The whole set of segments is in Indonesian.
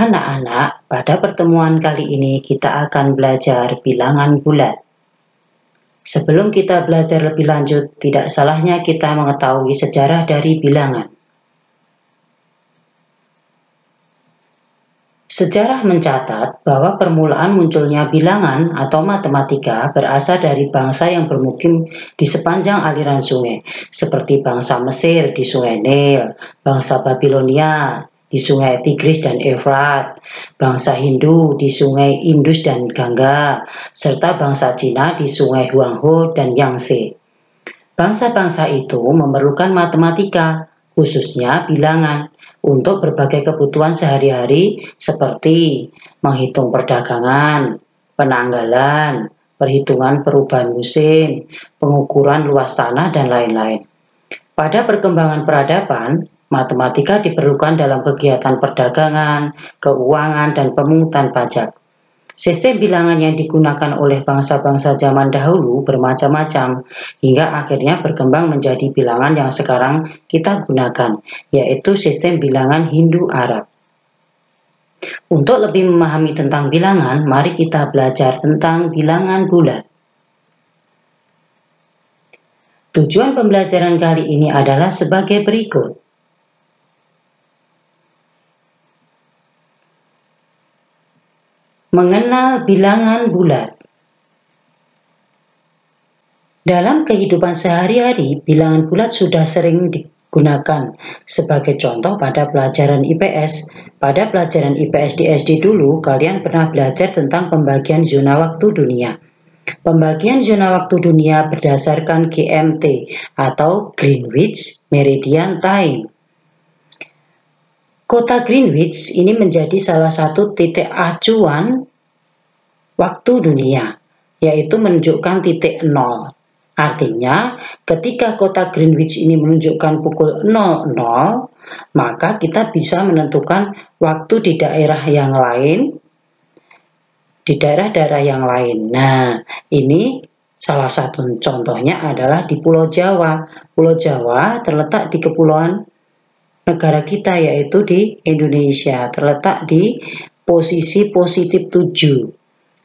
anak-anak, pada pertemuan kali ini kita akan belajar bilangan bulat. Sebelum kita belajar lebih lanjut, tidak salahnya kita mengetahui sejarah dari bilangan. Sejarah mencatat bahwa permulaan munculnya bilangan atau matematika berasal dari bangsa yang bermukim di sepanjang aliran sungai, seperti bangsa Mesir di Sungai Nil, bangsa Babilonia di Sungai Tigris dan Efrat, bangsa Hindu di Sungai Indus dan Gangga, serta bangsa Cina di Sungai Huanghe dan Yangtze. Bangsa-bangsa itu memerlukan matematika, khususnya bilangan, untuk berbagai kebutuhan sehari-hari seperti menghitung perdagangan, penanggalan, perhitungan perubahan musim, pengukuran luas tanah, dan lain-lain. Pada perkembangan peradaban, matematika diperlukan dalam kegiatan perdagangan, keuangan, dan pemungutan pajak. Sistem bilangan yang digunakan oleh bangsa-bangsa zaman dahulu bermacam-macam, hingga akhirnya berkembang menjadi bilangan yang sekarang kita gunakan, yaitu sistem bilangan Hindu-Arab. Untuk lebih memahami tentang bilangan, mari kita belajar tentang bilangan bulat. Tujuan pembelajaran kali ini adalah sebagai berikut. Mengenal bilangan bulat. Dalam kehidupan sehari-hari, bilangan bulat sudah sering digunakan. Sebagai contoh pada pelajaran IPS. Pada pelajaran IPS di SD dulu, kalian pernah belajar tentang pembagian zona waktu dunia. Pembagian zona waktu dunia berdasarkan GMT atau Greenwich Meridian Time. Kota Greenwich ini menjadi salah satu titik acuan waktu dunia, yaitu menunjukkan titik 0. Artinya, ketika kota Greenwich ini menunjukkan pukul 00, maka kita bisa menentukan waktu di daerah yang lain, di daerah-daerah yang lain. Nah, ini salah satu contohnya adalah di Pulau Jawa. Pulau Jawa terletak di kepulauan negara kita, yaitu di Indonesia, terletak di posisi positif 7.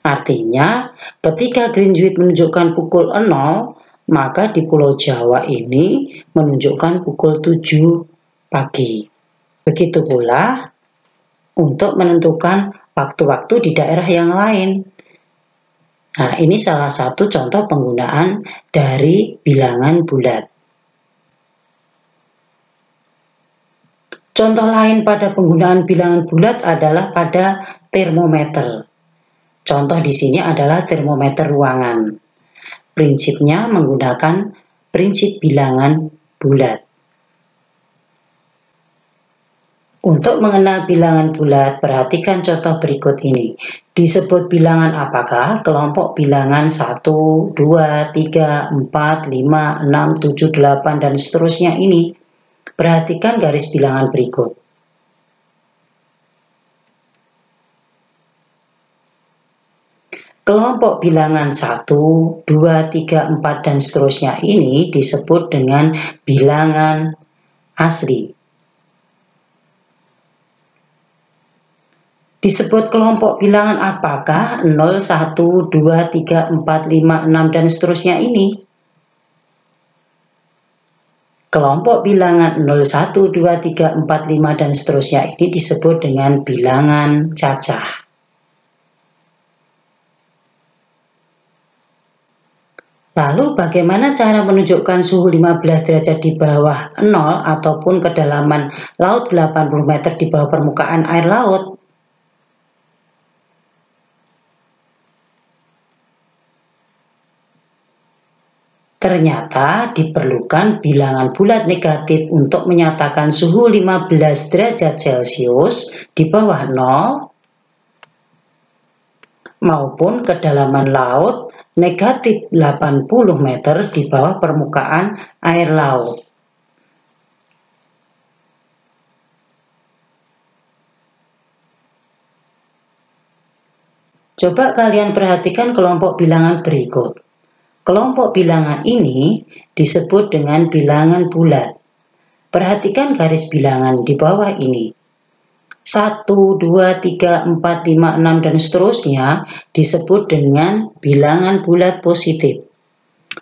Artinya, ketika Greenwich menunjukkan pukul 0, maka di Pulau Jawa ini menunjukkan pukul 7 pagi. Begitu pula untuk menentukan waktu-waktu di daerah yang lain. Nah, ini salah satu contoh penggunaan dari bilangan bulat. Contoh lain pada penggunaan bilangan bulat adalah pada termometer. Contoh di sini adalah termometer ruangan. Prinsipnya menggunakan prinsip bilangan bulat. Untuk mengenal bilangan bulat, perhatikan contoh berikut ini. Disebut bilangan apakah? Kelompok bilangan 1, 2, 3, 4, 5, 6, 7, 8, dan seterusnya ini. Perhatikan garis bilangan berikut. Kelompok bilangan 1, 2, 3, 4, dan seterusnya ini disebut dengan bilangan asli. Disebut kelompok bilangan apakah? 0, 1, 2, 3, 4, 5, 6, dan seterusnya ini. Kelompok bilangan 0, 1, 2, 3, 4, 5, dan seterusnya ini disebut dengan bilangan cacah. Lalu bagaimana cara menunjukkan suhu 15 derajat di bawah 0 ataupun kedalaman laut 80 meter di bawah permukaan air laut? Ternyata diperlukan bilangan bulat negatif untuk menyatakan suhu 15 derajat Celcius di bawah 0 maupun kedalaman laut negatif 80 meter di bawah permukaan air laut. Coba kalian perhatikan kelompok bilangan berikut. Kelompok bilangan ini disebut dengan bilangan bulat. Perhatikan garis bilangan di bawah ini. 1, 2, 3, 4, 5, 6, dan seterusnya disebut dengan bilangan bulat positif.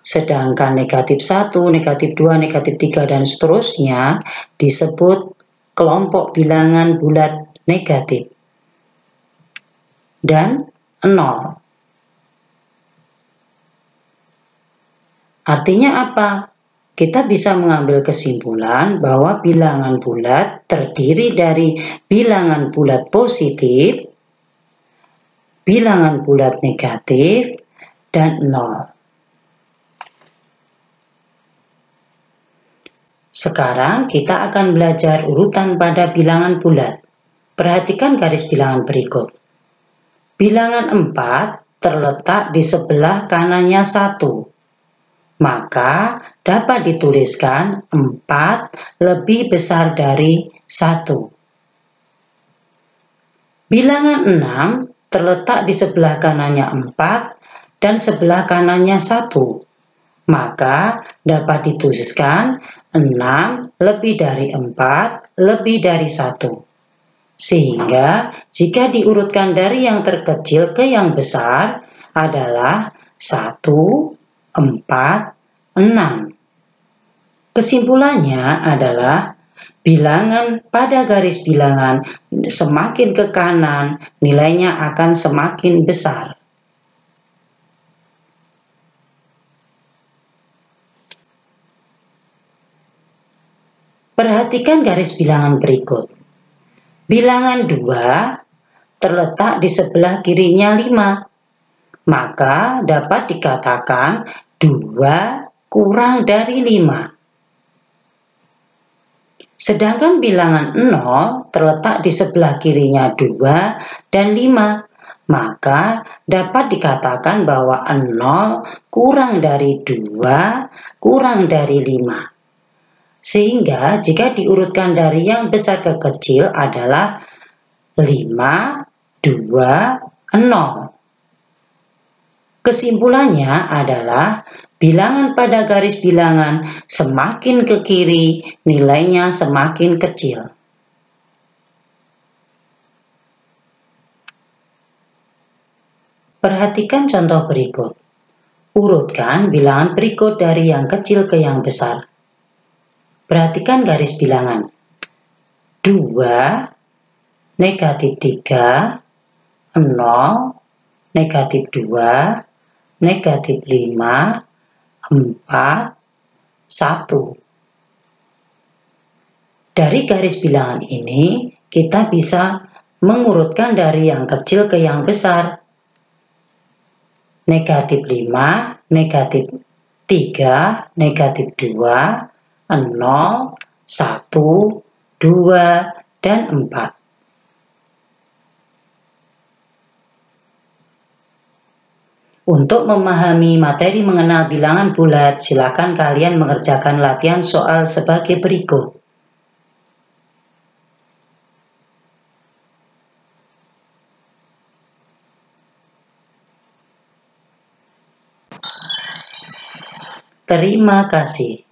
Sedangkan negatif 1, negatif 2, negatif 3, dan seterusnya disebut kelompok bilangan bulat negatif. Dan 0. Artinya apa? Kita bisa mengambil kesimpulan bahwa bilangan bulat terdiri dari bilangan bulat positif, bilangan bulat negatif, dan 0. Sekarang kita akan belajar urutan pada bilangan bulat. Perhatikan garis bilangan berikut. Bilangan 4 terletak di sebelah kanannya 1. Maka dapat dituliskan 4 lebih besar dari 1. Bilangan 6 terletak di sebelah kanannya 4 dan sebelah kanannya 1. Maka dapat dituliskan 6 lebih dari 4 lebih dari 1. Sehingga jika diurutkan dari yang terkecil ke yang besar adalah 1, 4, 6. Kesimpulannya adalah bilangan pada garis bilangan semakin ke kanan nilainya akan semakin besar. Perhatikan garis bilangan berikut. Bilangan 2 terletak di sebelah kirinya 5. Maka dapat dikatakan 2 kurang dari 5. Sedangkan bilangan 0 terletak di sebelah kirinya 2 dan 5. Maka dapat dikatakan bahwa 0 kurang dari 2 kurang dari 5. Sehingga jika diurutkan dari yang besar ke kecil adalah 5, 2, 0. Kesimpulannya adalah bilangan pada garis bilangan semakin ke kiri nilainya semakin kecil. Perhatikan contoh berikut. Urutkan bilangan berikut dari yang kecil ke yang besar. Perhatikan garis bilangan. 2, negatif 3, 0, negatif 2, negatif 5, 4, 1. Dari garis bilangan ini, kita bisa mengurutkan dari yang kecil ke yang besar. Negatif 5, negatif 3, negatif 2, 0, 1, 2, dan 4. Untuk memahami materi mengenal bilangan bulat, silakan kalian mengerjakan latihan soal sebagai berikut. Terima kasih.